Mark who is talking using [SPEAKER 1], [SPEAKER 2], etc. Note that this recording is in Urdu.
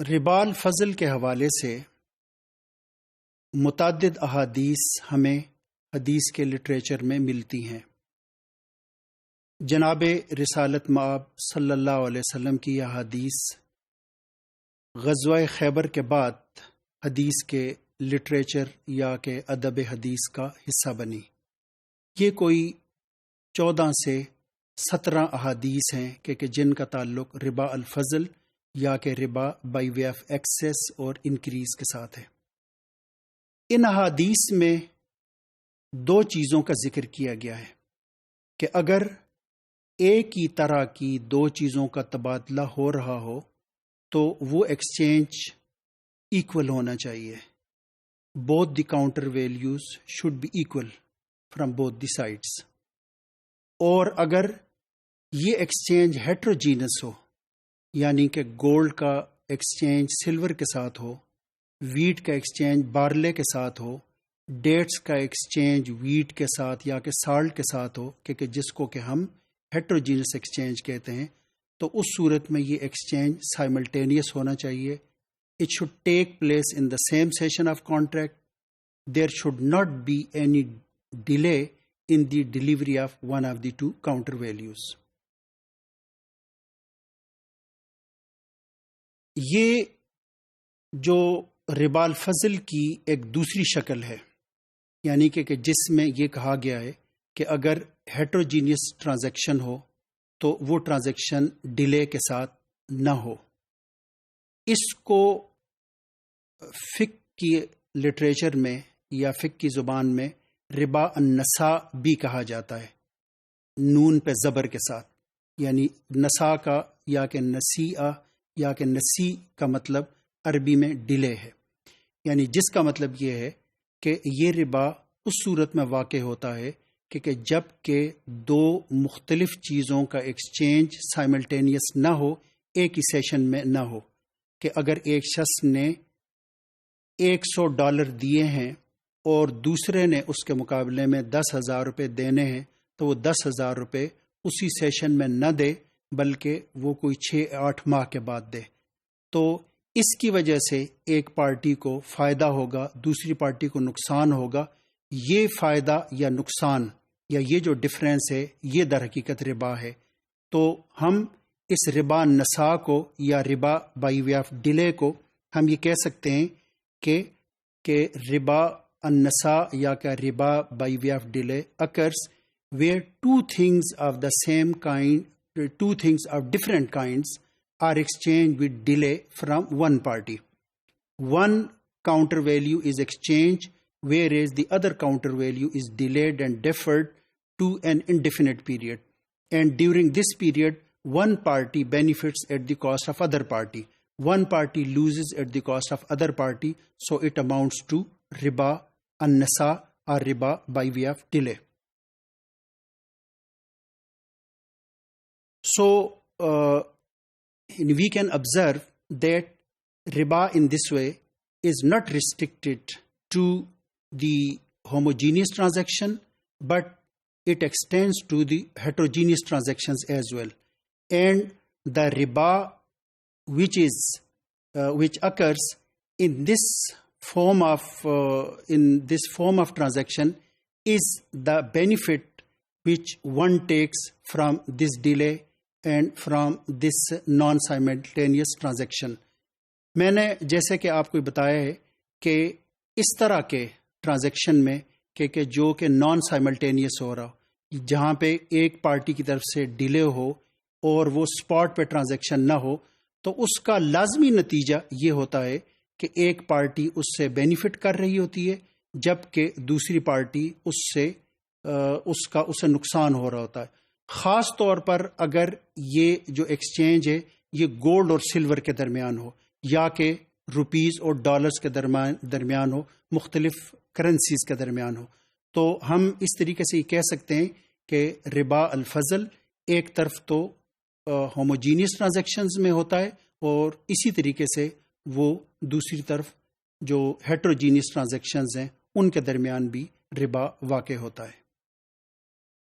[SPEAKER 1] ربا الفضل کے حوالے سے متعدد احادیث ہمیں حدیث کے لٹریچر میں ملتی ہیں۔ جناب رسالت مآب صلی اللہ علیہ وسلم کی یہ حدیث غزوہ خیبر کے بعد حدیث کے لٹریچر یا کہ ادب حدیث کا حصہ بنی۔ یہ کوئی 14 سے 17 احادیث ہیں کہ جن کا تعلق ربا الفضل یا کہ ربا بائی وے آف ایکسیس اور انکریز کے ساتھ ہے۔ ان احادیث میں 2 چیزوں کا ذکر کیا گیا ہے کہ اگر ایک ہی طرح کی 2 چیزوں کا تبادلہ ہو رہا ہو تو وہ ایکسچینج ایکول ہونا چاہیے۔ Both the counter values should be equal from both the sides. اور اگر یہ ایکسچینج ہیٹروجینس ہو، یعنی کہ گولڈ کا ایکسچینج سلور کے ساتھ ہو، ویٹ کا ایکسچینج بارلے کے ساتھ ہو، ڈیٹس کا ایکسچینج ویٹ کے ساتھ یا کہ سالٹ کے ساتھ ہو کہ جس کو کہ ہم ہیٹروجینس ایکسچینج کہتے ہیں، تو اس صورت میں یہ ایکسچینج سائملٹینیس ہونا چاہیے۔ It should take place in the same session of contract. There should not be any delay in the delivery of one of the 2 counter values. یہ جو ربا الفضل کی ایک دوسری شکل ہے، یعنی کہ جس میں یہ کہا گیا ہے کہ اگر ہیٹروجینیس ٹرانزیکشن ہو تو وہ ٹرانزیکشن ڈیلے کے ساتھ نہ ہو۔ اس کو فقہ کی لٹریچر میں یا فقہ کی زبان میں ربا النساء بھی کہا جاتا ہے، نون پہ زبر کے ساتھ، یعنی نساء کا یا کہ نسیئہ یا کہ نسی کا مطلب عربی میں ڈیلے ہے، یعنی جس کا مطلب یہ ہے کہ یہ ربا اس صورت میں واقع ہوتا ہے کہ جب کہ 2 مختلف چیزوں کا ایکسچینج سائملٹینیس نہ ہو، ایک ہی سیشن میں نہ ہو، کہ اگر ایک شخص نے $100 دیے ہیں اور دوسرے نے اس کے مقابلے میں 10,000 روپے دینے ہیں تو وہ 10,000 روپے اسی سیشن میں نہ دے بلکہ وہ کوئی 6-8 ماہ کے بعد دے، تو اس کی وجہ سے ایک پارٹی کو فائدہ ہوگا، دوسری پارٹی کو نقصان ہوگا۔ یہ فائدہ یا نقصان یا یہ جو ڈفرینس ہے یہ در حقیقت ربا ہے۔ تو ہم اس ربا نساء کو یا ربا بائی وے آف ڈیلے کو ہم یہ کہہ سکتے ہیں کہ ربا النساء یا کہ ربا by way of delay occurs where 2 things of the same kind, 2 things of different kinds are exchanged with delay from one party. One counter value is exchanged whereas the other counter value is delayed and deferred to an indefinite period. And during this period, one party benefits at the cost of other party. One party loses at the cost of other party. So it amounts to riba an-nasa or riba by way of delay. So we can observe that riba in this way is not restricted to the homogeneous transaction, but it extends to the heterogeneous transactions as well. And the riba which occurs in this form of transaction is the benefit which one takes from this delay and from this non-simultaneous transaction. میں نے جیسے کہ آپ کو بتایا ہے کہ اس طرح کے ٹرانزیکشن میں کہ جو کہ نان سائملٹینیس ہو رہا ہو، جہاں پہ ایک پارٹی کی طرف سے ڈیلے ہو اور وہ سپاٹ پہ ٹرانزیکشن نہ ہو، تو اس کا لازمی نتیجہ یہ ہوتا ہے کہ ایک پارٹی اس سے بینیفٹ کر رہی ہوتی ہے جبکہ دوسری پارٹی اسے نقصان ہو رہا ہوتا ہے۔ خاص طور پر اگر یہ جو ایکسچینج ہے یہ گولڈ اور سلور کے درمیان ہو یا کہ روپیز اور ڈالرز کے درمیان ہو، مختلف کرنسیز کے درمیان ہو، تو ہم اس طریقے سے یہ کہہ سکتے ہیں کہ ربا الفضل ایک طرف تو ہوموجینیس ٹرانزیکشنز میں ہوتا ہے اور اسی طریقے سے وہ دوسری طرف جو ہیٹروجینیس ٹرانزیکشنز ہیں ان کے درمیان بھی ربا واقع ہوتا ہے۔